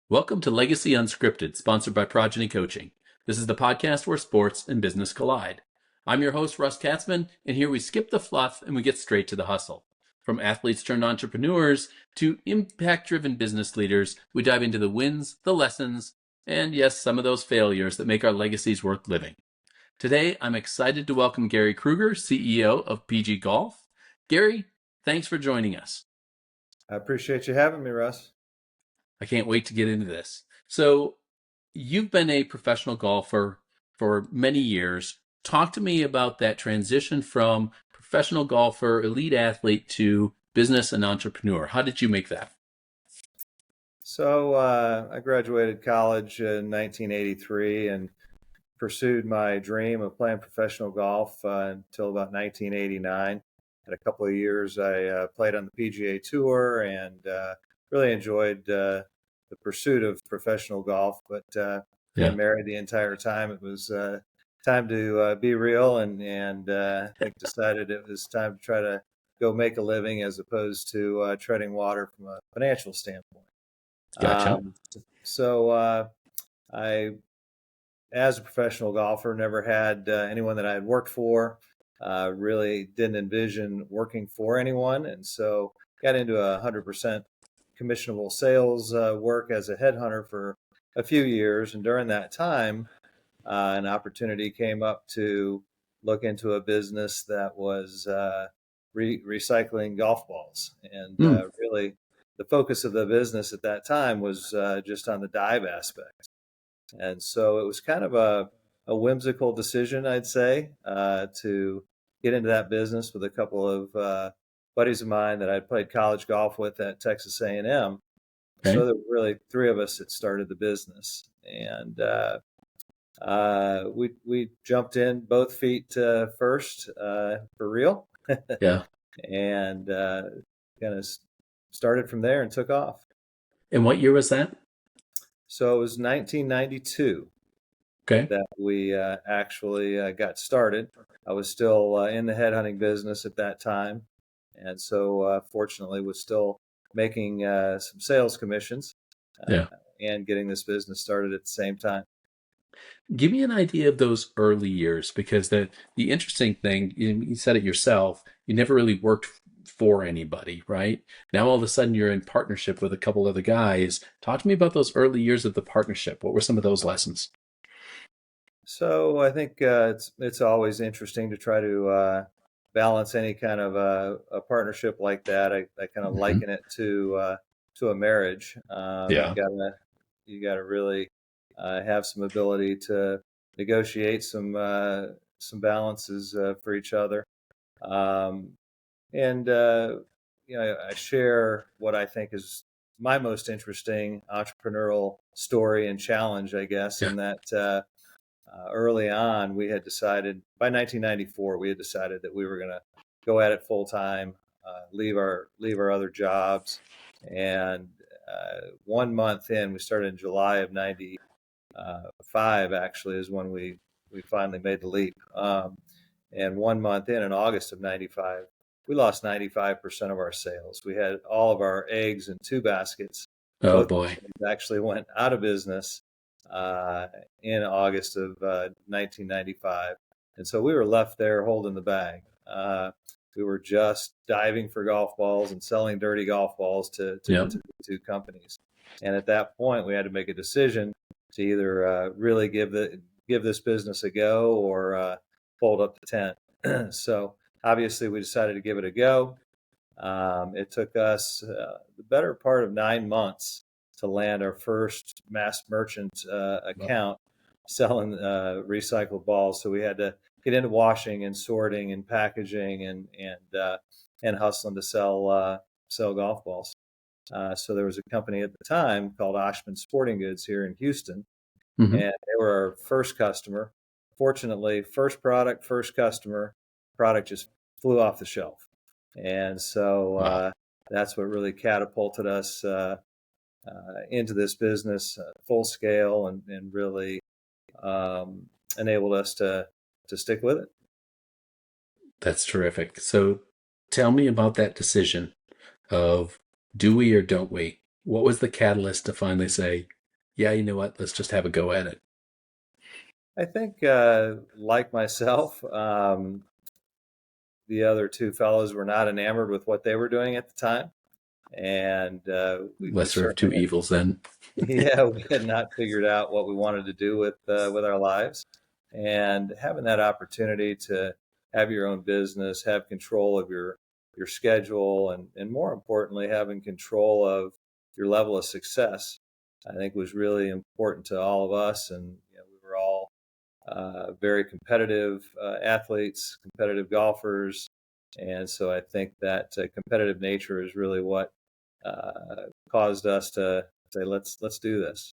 Welcome to Legacy Unscripted, sponsored by Progeny Coaching. This is the podcast where sports and business collide. I'm your host, Russ Katzman, and here we skip the fluff and we get straight to the hustle. From athletes turned entrepreneurs to impact-driven business leaders, we dive into the wins, the lessons, and yes, some of those failures that make our legacies worth living. Today, I'm excited to welcome Gary Krueger, CEO of PG Golf. Gary, thanks for joining us. I appreciate you having me, Russ. I can't wait to get into this. So you've been a professional golfer for many years. Talk to me about that transition from professional golfer, elite athlete to business and entrepreneur. How did you make that? So I graduated college in 1983 and pursued my dream of playing professional golf until about 1989. Had a couple of years I played on the PGA Tour and really enjoyed the pursuit of professional golf, but been married the entire time. It was time to be real, and I think decided it was time to try to go make a living as opposed to treading water from a financial standpoint. Gotcha. So I, as a professional golfer, never had anyone that I had worked for. Really didn't envision working for anyone, and so got into 100% commissionable sales work as a headhunter for a few years. And during that time, an opportunity came up to look into a business that was recycling golf balls. And really, the focus of the business at that time was just on the dive aspect. And so it was kind of a whimsical decision, I'd say, to get into that business with a couple of buddies of mine that I'd played college golf with at Texas A&M. Okay. So there were really three of us that started the business, and we jumped in both feet first for real. Yeah. And kind of started from there and took off. And what year was that? So it was 1992. Okay. That we actually got started. I was still in the headhunting business at that time. And so fortunately was still making some sales commissions and getting this business started at the same time. Give me an idea of those early years, because the interesting thing, you said it yourself, you never really worked for anybody, right? Now all of a sudden you're in partnership with a couple other guys. Talk to me about those early years of the partnership. What were some of those lessons? So I think it's always interesting to try to balance any kind of a partnership like that. I kind of liken it to a marriage. You gotta really have some ability to negotiate some balances for each other. I share what I think is my most interesting entrepreneurial story and challenge, I guess, in that early on, we had decided by 1994, we had decided that we were going to go at it full time, leave our other jobs. And 1 month in, we started in July of 95, actually, is when we finally made the leap. And 1 month in August of 95, we lost 95% of our sales. We had all of our eggs in two baskets. Oh, boy. Actually went out of business in August of 1995. And so we were left there holding the bag. We were just diving for golf balls and selling dirty golf balls to two companies. And at that point, we had to make a decision to either really give this business a go or fold up the tent. So obviously, we decided to give it a go. It took us the better part of 9 months to land our first mass merchant account selling recycled balls. So we had to get into washing and sorting and packaging and hustling to sell golf balls. So there was a company at the time called Oshman Sporting Goods here in Houston, and they were our first customer. Fortunately, first product, first customer, product just flew off the shelf. And so that's what really catapulted us into this business full scale and really enabled us to stick with it. That's terrific. So tell me about that decision of do we or don't we? What was the catalyst to finally say, yeah, you know what, let's just have a go at it? I think, like myself, the other two fellows were not enamored with what they were doing at the time, and we Lesser of two certainly, evils then. yeah, we had not figured out what we wanted to do with our lives, and having that opportunity to have your own business, have control of your schedule, and more importantly, having control of your level of success, I think was really important to all of us. And we were all very competitive athletes, competitive golfers, and so I think that competitive nature is really what caused us to say, let's do this.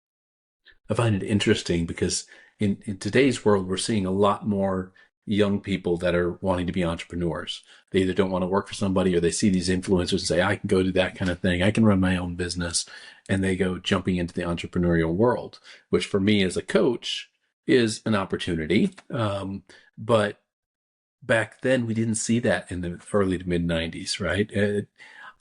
I find it interesting because in today's world, we're seeing a lot more young people that are wanting to be entrepreneurs. They either don't want to work for somebody or they see these influencers and say, I can go do that kind of thing. I can run my own business. And they go jumping into the entrepreneurial world, which for me as a coach is an opportunity. But back then we didn't see that in the early to mid 90s, right?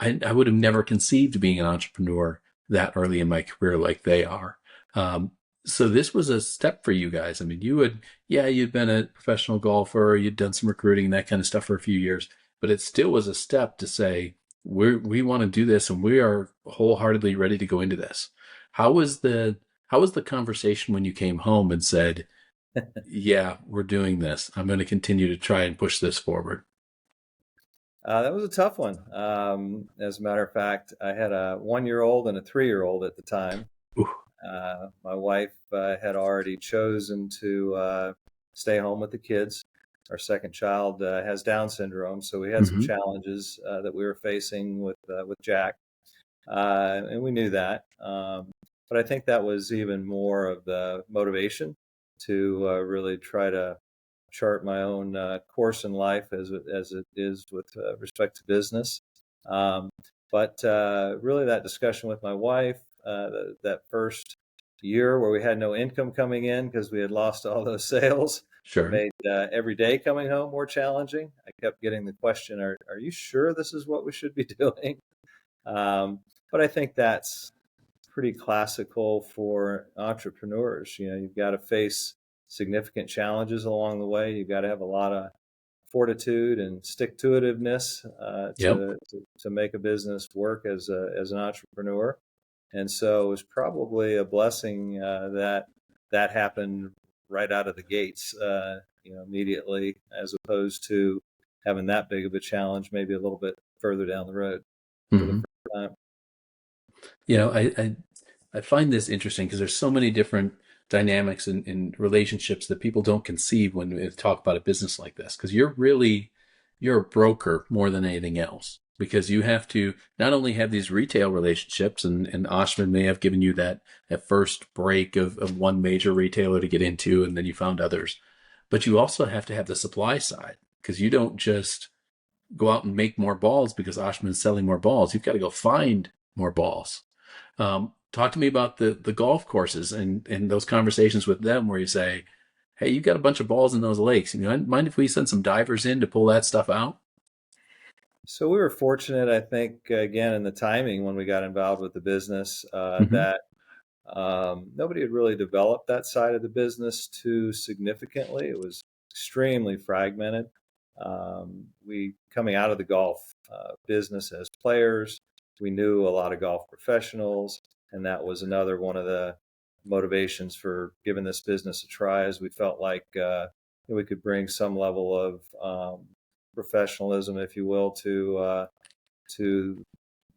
I would have never conceived being an entrepreneur that early in my career like they are. Um, so this was a step for you guys. I mean, you'd been a professional golfer, you'd done some recruiting and that kind of stuff for a few years, but it still was a step to say, we want to do this and we are wholeheartedly ready to go into this. How was the, how was the conversation when you came home and said, yeah, we're doing this. I'm going to continue to try and push this forward. That was a tough one. As a matter of fact, I had a 1 year old and a 3 year old at the time. Ooh. My wife had already chosen to stay home with the kids. Our second child has Down syndrome, so we had some Mm-hmm. challenges that we were facing with Jack, and we knew that. But I think that was even more of the motivation to really try to chart my own course in life as it is with respect to business. Um, but really, that discussion with my wife, that first year where we had no income coming in because we had lost all those sales, Sure. made every day coming home more challenging. I kept getting the question, are you sure this is what we should be doing? But I think that's pretty classical for entrepreneurs. You've got to face significant challenges along the way. You've got to have a lot of fortitude and stick to itiveness Yep. to make a business work as an entrepreneur. And so it was probably a blessing that happened right out of the gates, immediately, as opposed to having that big of a challenge maybe a little bit further down the road for the Mm-hmm. first time. You know, I find this interesting because there's so many different dynamics and relationships that people don't conceive when we talk about a business like this. Because you're a broker more than anything else. Because you have to not only have these retail relationships, and Oshman may have given you that first break of one major retailer to get into, and then you found others, but you also have to have the supply side because you don't just go out and make more balls because Oshman's selling more balls. You've got to go find more balls. Talk to me about the golf courses and those conversations with them where you say, hey, you got a bunch of balls in those lakes. Mind if we send some divers in to pull that stuff out? So we were fortunate, I think, again, in the timing when we got involved with the business, Mm-hmm. that nobody had really developed that side of the business too significantly. It was extremely fragmented. We, coming out of the golf business as players, we knew a lot of golf professionals, and that was another one of the motivations for giving this business a try, as we felt like we could bring some level of professionalism, if you will, to the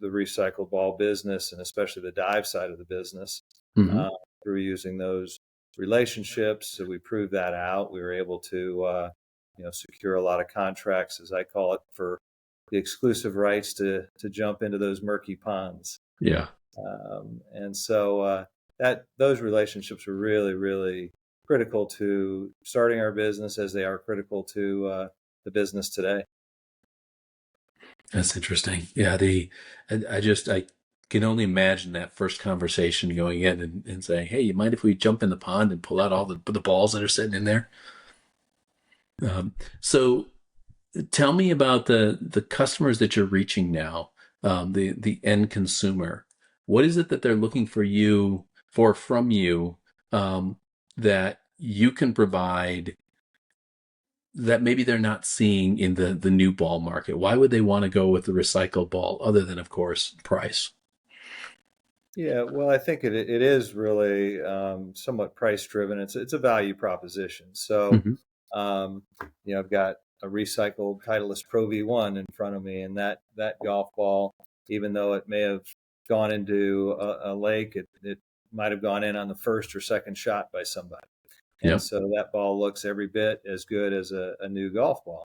recycled ball business, and especially the dive side of the business, Mm-hmm. uh, through using those relationships. So we proved that out. We were able to secure a lot of contracts, as I call it, for the exclusive rights to jump into those murky ponds. Yeah. And so that those relationships were really, really critical to starting our business, as they are critical to the business today. That's interesting. Yeah, I just can only imagine that first conversation going in and saying, "Hey, you mind if we jump in the pond and pull out all the balls that are sitting in there?" So tell me about the customers that you're reaching now, the end consumer. What is it that they're looking for from you, that you can provide that maybe they're not seeing in the new ball market? Why would they want to go with the recycled ball other than, of course, price? Yeah, well, I think it is really somewhat price driven. It's a value proposition. So, Hmm. um, I've got a recycled Titleist Pro V1 in front of me, and that golf ball, even though it may have gone into a lake, it might have gone in on the first or second shot by somebody, and Yeah. so that ball looks every bit as good as a new golf ball.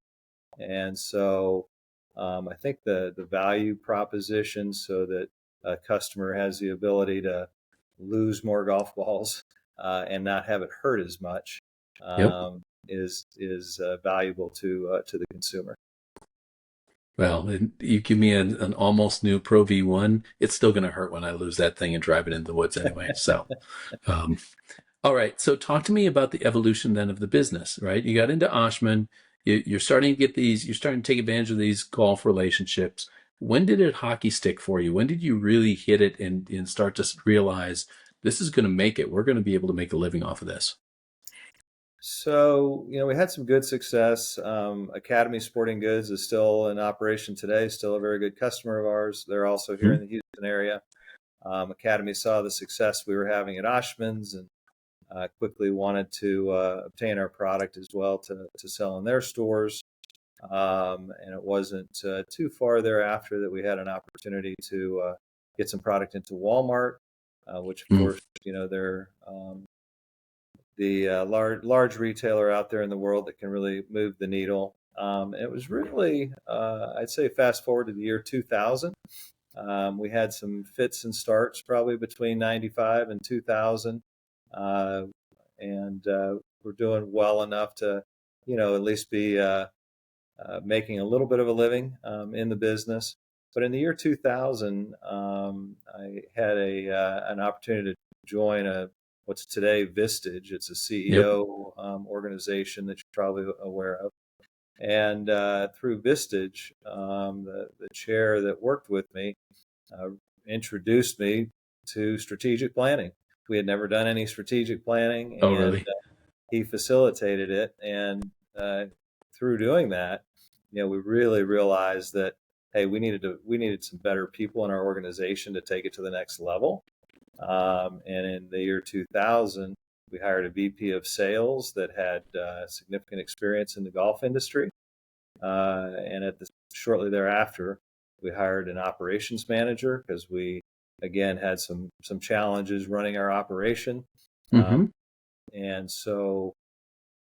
And so I think the value proposition, so that a customer has the ability to lose more golf balls and not have it hurt as much, Yep. is valuable to the consumer. Well, you give me an almost new Pro V1, it's still going to hurt when I lose that thing and drive it into the woods anyway. So, um, all right. So talk to me about the evolution then of the business, right? You got into Oshman. You're starting to get you're starting to take advantage of these golf relationships. When did it hockey stick for you? When did you really hit it and start to realize this is going to make it? We're going to be able to make a living off of this. So, we had some good success. Academy Sporting Goods is still in operation today, still a very good customer of ours. They're also here Hmm. in the Houston area. Academy saw the success we were having at Oshman's and quickly wanted to obtain our product as well to sell in their stores. And it wasn't too far thereafter that we had an opportunity to get some product into Walmart, which of Mm. course, they're the large retailer out there in the world that can really move the needle. It was really, I'd say, fast forward to the year 2000. We had some fits and starts probably between 95 and 2000. And we're doing well enough to, at least be making a little bit of a living in the business. But in the year 2000, I had an opportunity to join what's today Vistage. It's a Yep. CEO organization that you're probably aware of. And through Vistage, the chair that worked with me uh, introduced me to strategic planning. We had never done any strategic planning, Oh, and really? he facilitated it. And through doing that, we really realized that, hey, we needed some better people in our organization to take it to the next level. And in the year 2000, we hired a VP of sales that had significant experience in the golf industry. And shortly thereafter, we hired an operations manager because we again had some challenges running our operation. Mm-hmm. Um, and so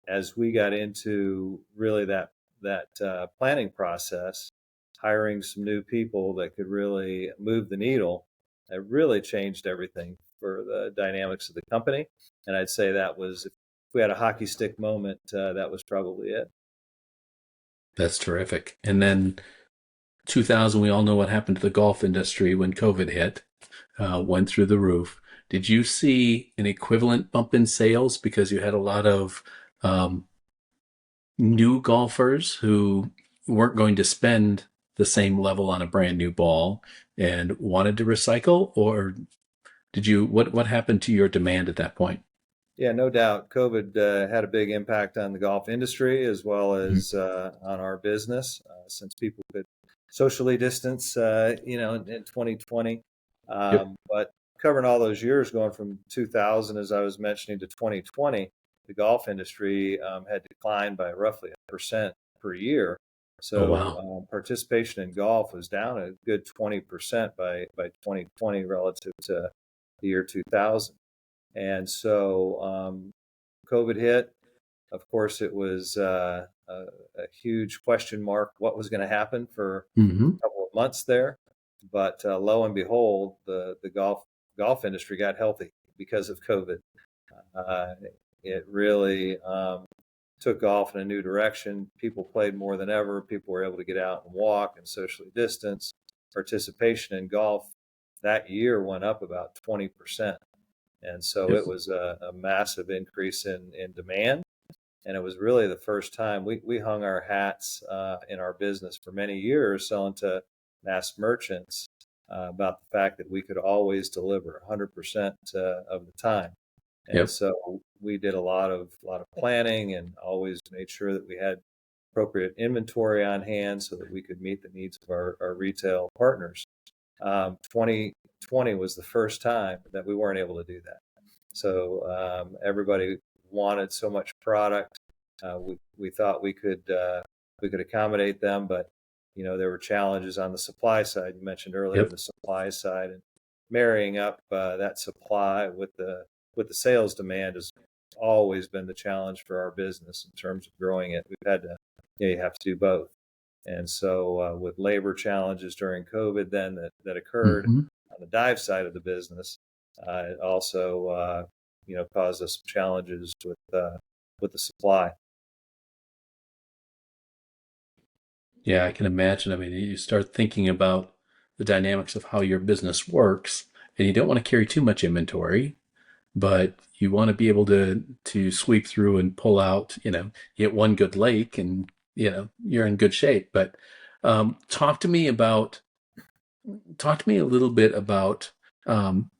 as we got into really that planning process, hiring some new people that could really move the needle, it really changed everything for the dynamics of the company. And I'd say that was, if we had a hockey stick moment, that was probably it. That's terrific. And then 2000, we all know what happened to the golf industry when COVID hit, went through the roof. Did you see an equivalent bump in sales because you had a lot of um, new golfers who weren't going to spend the same level on a brand new ball and wanted to recycle? Or what happened to your demand at that point? Yeah, no doubt. COVID had a big impact on the golf industry as well Mhm. as on our business, since people could socially distance, in 2020. Yep. But covering all those years, going from 2000, as I was mentioning, to 2020, the golf industry had declined by roughly 1% per year. Oh, So wow. participation in golf was down a good 20% by 2020 relative to the year 2000. And so COVID hit. Of course, it was a huge question mark what was going to happen for Hmm. a couple of months there. But lo and behold, the golf industry got healthy because of COVID. Uh, it really took off in a new direction. People played more than ever. People were able to get out and walk and socially distance. Participation in golf that year went up about 20%. And so Yep. it was a massive increase in demand. And it was really the first time we hung our hats in our business for many years selling to mass merchants about the fact that we could always deliver 100% of the time. And Yep. so we did a lot of planning and always made sure that we had appropriate inventory on hand so that we could meet the needs of our retail partners. 2020 was the first time that we weren't able to do that. So everybody wanted so much product. We thought we could accommodate them, but there were challenges on the supply side. You mentioned earlier Yep. the supply side, and marrying up that supply with the sales demand has always been the challenge for our business in terms of growing it. We've had to you have to do both. And so with labor challenges during COVID then that occurred Mm-hmm. on the dive side of the business, it also caused us some challenges with the supply. Yeah, I can imagine. I mean, you start thinking about the dynamics of how your business works, and you don't want to carry too much inventory, but you want to be able to sweep through and pull out, you get one good lake and you're in good shape. But talk to me a little bit about um,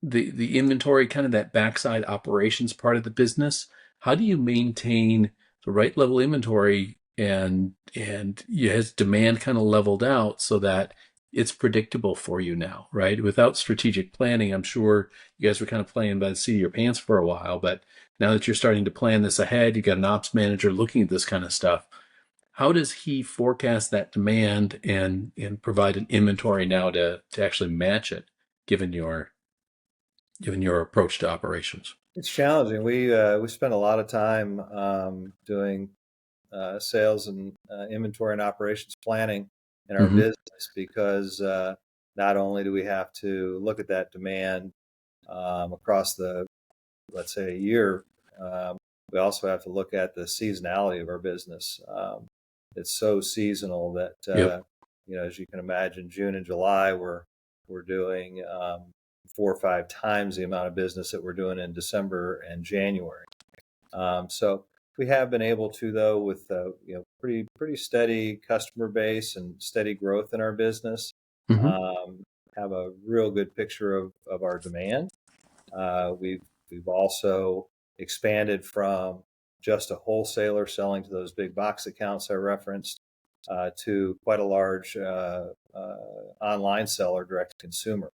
the inventory, kind of that backside operations part of the business. How do you maintain the right level inventory and has demand kind of leveled out so that it's predictable for you now, right? Without strategic planning, I'm sure you guys were kind of playing by the seat of your pants for a while, but now that you're starting to plan this ahead, you got an ops manager looking at this kind of stuff. How does he forecast that demand and provide an inventory now to actually match it, given your approach to operations? It's challenging. We spend a lot of time doing sales and inventory and operations planning in our Mm-hmm. business because not only do we have to look at that demand across the, let's say, a year, we also have to look at the seasonality of our business. It's so seasonal that Yep. as you can imagine, June and July we're doing 4 or 5 times the amount of business that we're doing in December and January. So we have been able to, though, with pretty steady customer base and steady growth in our business, Mm-hmm. um, have a real good picture of our demand. We've also expanded from just a wholesaler selling to those big box accounts I referenced to quite a large online seller, direct to consumer.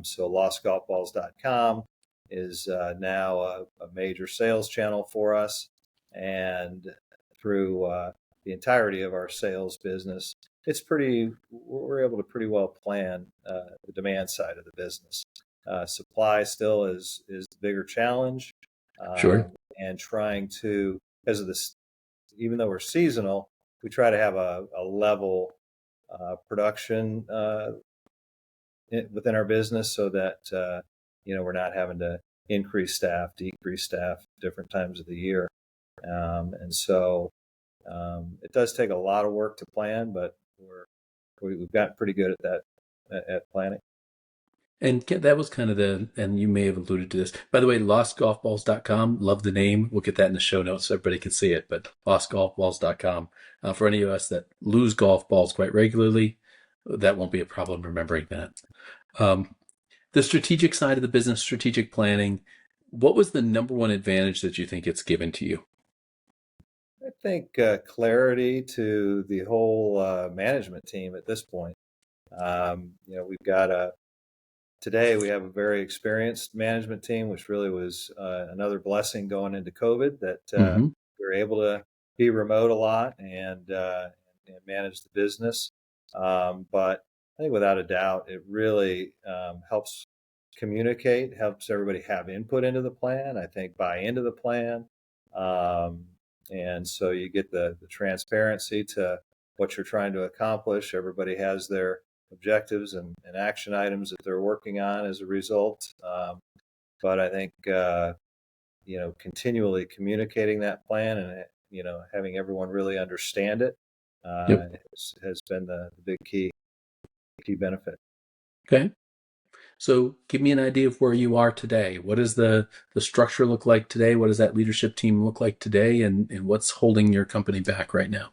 So lostgolfballs.com is now a major sales channel for us, and through the entirety of our sales business, we're able to pretty well plan the demand side of the business. Supply still is the bigger challenge, Sure. and trying to, because of this, even though we're seasonal, we try to have a level production within our business so that we're not having to increase staff, decrease staff different times of the year, and so it does take a lot of work to plan, but we've gotten pretty good at that at planning. And that was kind of and you may have alluded to this. By the way, lostgolfballs.com, love the name. We'll get that in the show notes so everybody can see it, but lostgolfballs.com. For any of us that lose golf balls quite regularly, that won't be a problem remembering that. Um, the strategic side of the business, strategic planning, what was the number one advantage that you think it's given to you? I think clarity to the whole management team at this point. We've got today we have a very experienced management team, which really was another blessing going into COVID, that Mm-hmm. we were able to be remote a lot and manage the business. But I think without a doubt, it really helps communicate, helps everybody have input into the plan. I think buy into the plan. Um, and so you get the transparency to what you're trying to accomplish. Everybody has their objectives and action items that they're working on as a result. But I think continually communicating that plan and having everyone really understand it Yep. has been the big key benefit. Okay. So give me an idea of where you are today. What does the structure look like today? What does that leadership team look like today? And what's holding your company back right now?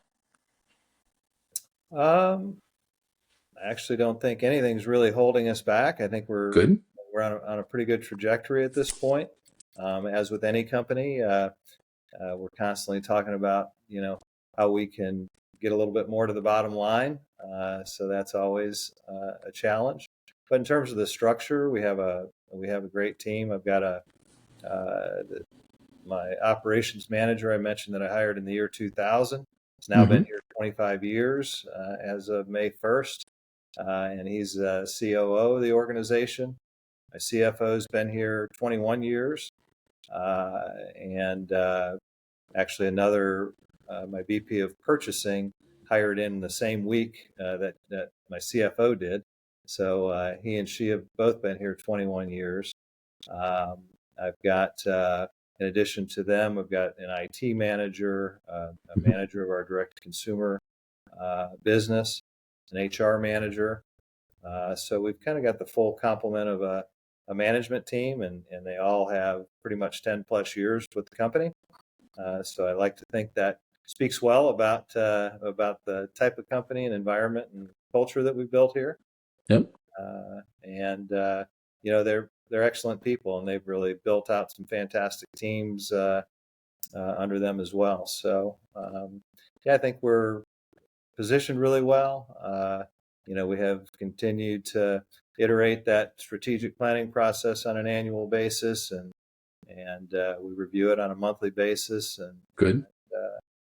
Um, I actually don't think anything's really holding us back. I think Good. we're on a pretty good trajectory at this point. As with any company, we're constantly talking about how we can get a little bit more to the bottom line. So that's always a challenge. But in terms of the structure, we have a great team. I've got my operations manager I mentioned that I hired in the year 2000. He's now Mm-hmm. been here 25 years as of May 1st, and he's COO of the organization. My CFO's been here 21 years, and actually another my VP of purchasing hired in the same week that my CFO did. So he and she have both been here 21 years. Um, I've got, in addition to them, I've got an IT manager, a Mm-hmm. manager of our direct consumer business, an HR manager. So we've kind of got the full complement of a management team, and they all have pretty much 10 plus years with the company. So I like to think that speaks well about the type of company and environment and culture that we've built here. Yep. And they're excellent people, and they've really built out some fantastic teams under them as well. So yeah, I think we're positioned really well. We have continued to iterate that strategic planning process on an annual basis, and we review it on a monthly basis, and Good.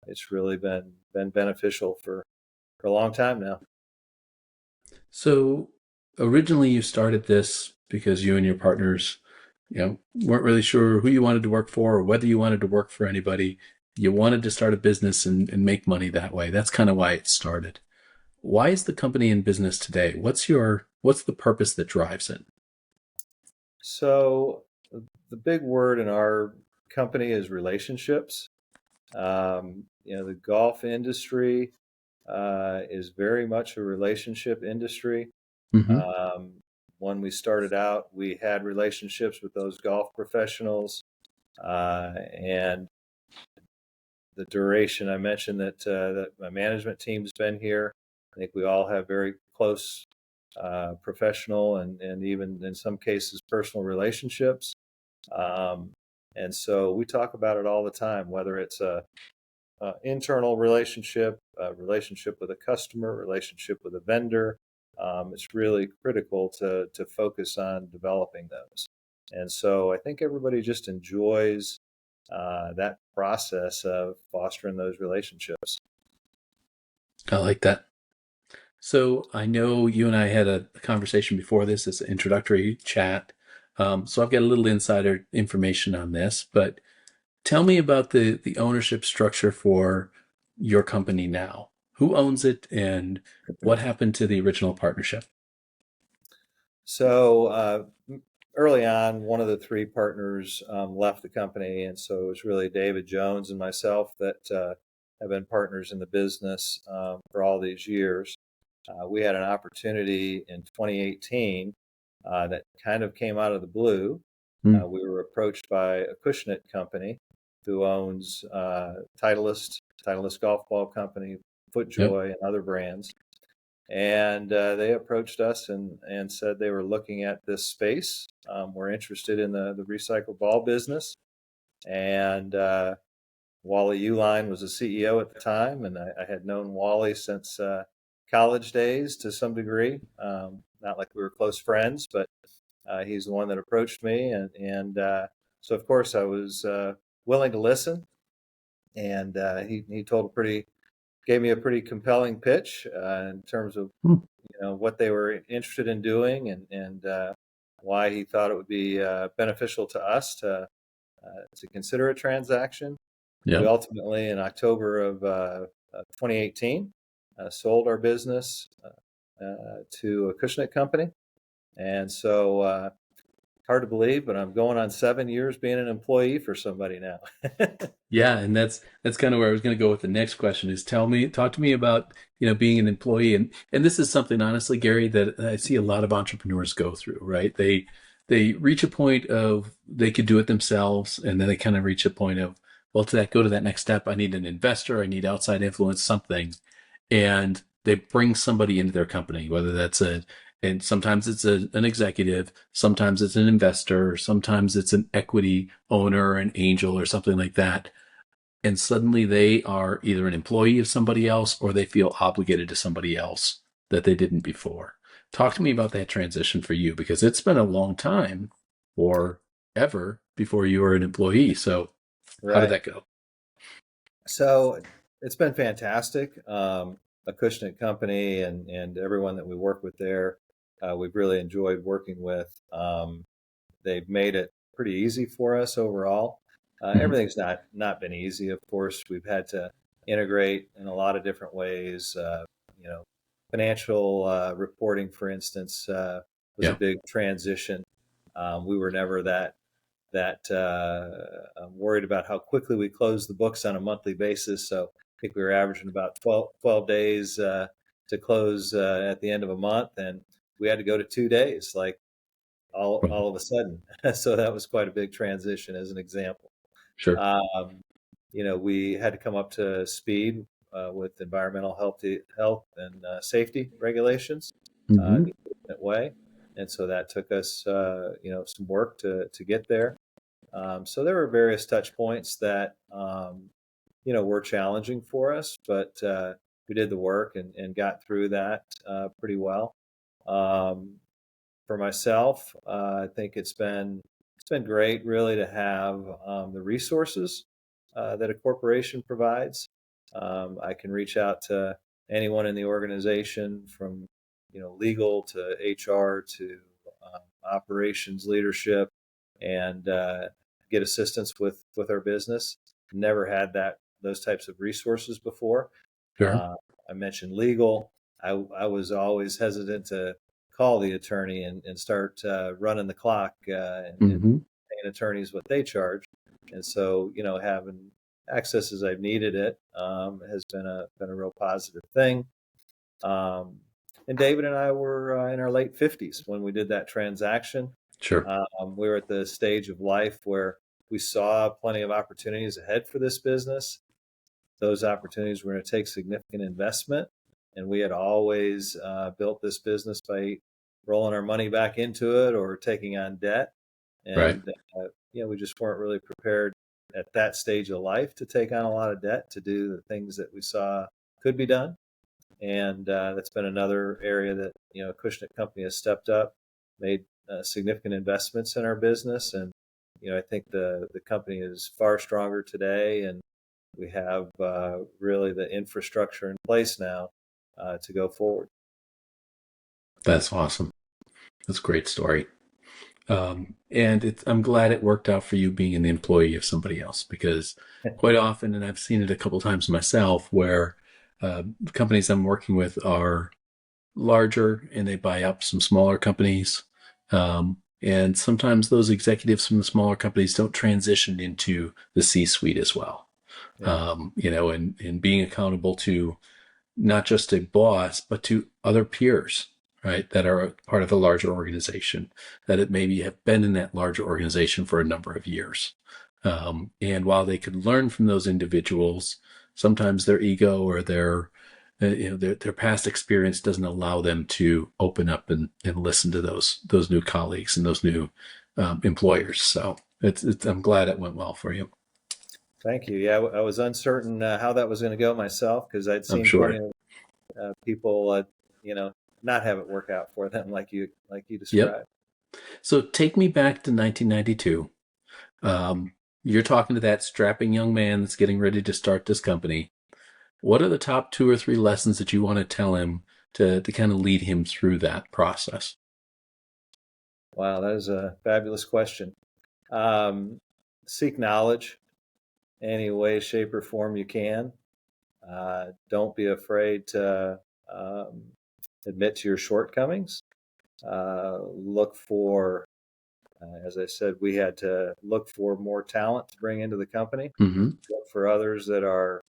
it's really been beneficial for a long time now. So originally you started this because you and your partners, weren't really sure who you wanted to work for or whether you wanted to work for anybody. You wanted to start a business and make money that way. That's kind of why it started. Why is the company in business today? What's the purpose that drives it? So the big word in our company is relationships. The golf industry is very much a relationship industry. Mm-hmm. Um, when we started out, we had relationships with those golf professionals, and the duration I mentioned that my management team's been here. I think we all have very close professional and even in some cases personal relationships. Um, and so we talk about it all the time, whether it's a internal relationship, a relationship with a customer, relationship with a vendor. It's really critical to focus on developing those. And so I think everybody just enjoys that process of fostering those relationships. I like that. So I know you and I had a conversation before this as an introductory chat. So I've got a little insider information on this, but tell me about the ownership structure for your company now. Who owns it and what happened to the original partnership? So early on, one of the three partners left the company, and so it was really David Jones and myself that have been partners in the business for all these years. We had an opportunity in 2018 that kind of came out of the blue. Hmm. We were approached by a Cushnet company who owns Titleist Golf Ball Company, Yep. FootJoy, and other brands. And they approached us and said they were looking at this space. We're interested in the recycled ball business. And Wally Uline was the CEO at the time, and I had known Wally since college days to some degree. Not like we were close friends, but he's the one that approached me, and so of course I was willing to listen. And he gave me a pretty compelling pitch in terms of Hmm. what they were interested in doing, and why he thought it would be beneficial to us to consider a transaction. We Yep. ultimately, in October of 2018, sold our business to a Cushnet company. And so hard to believe, but I'm going on 7 years being an employee for somebody now. Yeah, and that's kind of where I was going to go with the next question is talk to me about, being an employee. And this is something honestly, Gary, that I see a lot of entrepreneurs go through, right? They reach a point of they could do it themselves, and then they kind of reach a point of, well, go to that next step, I need an investor, I need outside influence, something. And they bring somebody into their company, whether and sometimes it's an executive, sometimes it's an investor, sometimes it's an equity owner, an angel, or something like that. And suddenly they are either an employee of somebody else or they feel obligated to somebody else that they didn't before. Talk to me about that transition for you, because it's been a long time or ever before you were an employee. So how did Right. that go? So it's been fantastic. Acushnet Company and everyone that we work with there, we've really enjoyed working with. They've made it pretty easy for us overall. Mm-hmm. Everything's not been easy, of course. We've had to integrate in a lot of different ways. You know, financial reporting, for instance, was a Yeah. big transition. We were never that worried about how quickly we closed the books on a monthly basis. So I think we were averaging about 12 days to close at the end of a month, and we had to go to 2 days, like all of a sudden. So that was quite a big transition, as an example. Sure. Um, we had to come up to speed with environmental health and safety regulations Mm-hmm. in that way, and so that took us, some work to get there. So there were various touch points that were challenging for us, but we did the work and got through that pretty well. Um, for myself, I think it's been great, really, to have the resources that a corporation provides. I can reach out to anyone in the organization, from legal to HR to operations leadership, and get assistance with our business. Never had those types of resources before. Sure. Uh, I mentioned legal. I was always hesitant to call the attorney and start running the clock and Mm-hmm. paying attorneys what they charge. And so, having access as I've needed it has been a real positive thing. Um, and David and I were in our late 50s when we did that transaction. Sure. We were at the stage of life where we saw plenty of opportunities ahead for this business. Those opportunities were going to take significant investment, and we had always built this business by rolling our money back into it or taking on debt. Right. And we just weren't really prepared at that stage of life to take on a lot of debt to do the things that we saw could be done. And that's been another area that Cushnet Company has stepped up, made significant investments in our business, and I think the company is far stronger today, and we have really the infrastructure in place now to go forward. That's awesome. That's a great story. And I'm glad it worked out for you being an employee of somebody else, because quite often, and I've seen it a couple times myself, where companies I'm working with are larger and they buy up some smaller companies. And sometimes those executives from the smaller companies don't transition into the C-suite as well. Yeah, And being accountable to not just a boss, but to other peers, right, that are part of a larger organization, that it maybe have been in that larger organization for a number of years. And while they could learn from those individuals, sometimes their ego or their past experience doesn't allow them to open up and listen to those new colleagues and those new employers. So I'm glad it went well for you. thank you. Yeah, I was uncertain how that was going to go myself, because I'd I'm seen plenty sure. of people, not have it work out for them like you Yep. described. So take me back to 1992. Um, you're talking to that strapping young man that's getting ready to start this company. What are the top two or three lessons that you want to tell him to kind of lead him through that process? Wow, that is a fabulous question. Um, Seek knowledge any way, shape, or form you can. Don't be afraid to admit to your shortcomings. Look for As I said, we had to look for more talent to bring into the company, Mm-hmm. look for others that are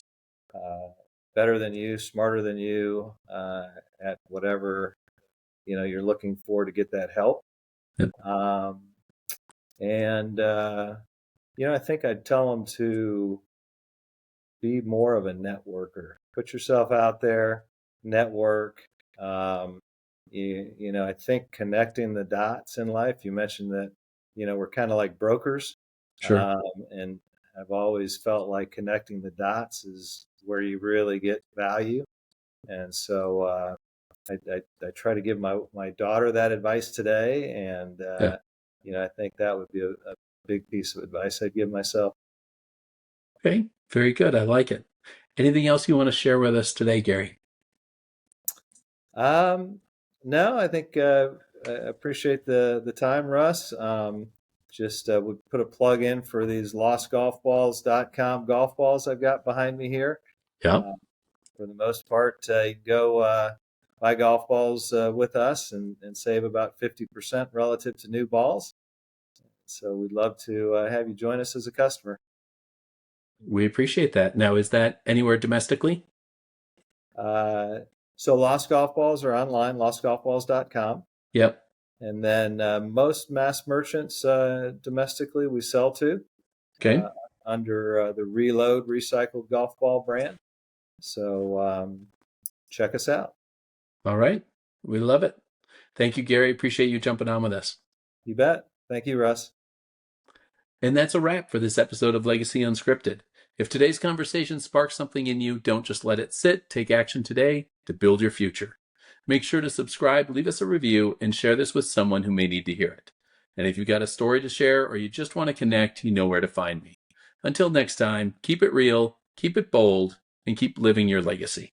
better than you, smarter than you at whatever you're looking for to get that help. Yep. And I think I'd tell them to be more of a networker. Put yourself out there, network. I think connecting the dots in life. You mentioned that we're kind of like brokers, Sure. and I've always felt like connecting the dots is where you really get value. And so I try to give my daughter that advice today, and Yeah. I think that would be a big piece of advice I'd give myself. Okay. Very good. I like it. Anything else you want to share with us today, Gary? No, I think I appreciate the time, Russ. Just would put a plug in for these lostgolfballs.com golf balls I've got behind me here. Yeah. For the most part, you can go buy golf balls with us and save about 50% relative to new balls. So we'd love to have you join us as a customer. We appreciate that. Now, is that anywhere domestically? So Lost Golf Balls are online, lostgolfballs.com. Yep. And then most mass merchants domestically we sell to Okay. under the Reload Recycled Golf Ball brand. So check us out. All right. We love it. Thank you, Gary. Appreciate you jumping on with us. You bet. Thank you, Russ. And that's a wrap for this episode of Legacy Unscripted. If today's conversation sparks something in you, don't just let it sit. Take action today to build your future. Make sure to subscribe, leave us a review, and share this with someone who may need to hear it. And if you've got a story to share or you just want to connect, you know where to find me. Until next time, keep it real, keep it bold, and keep living your legacy.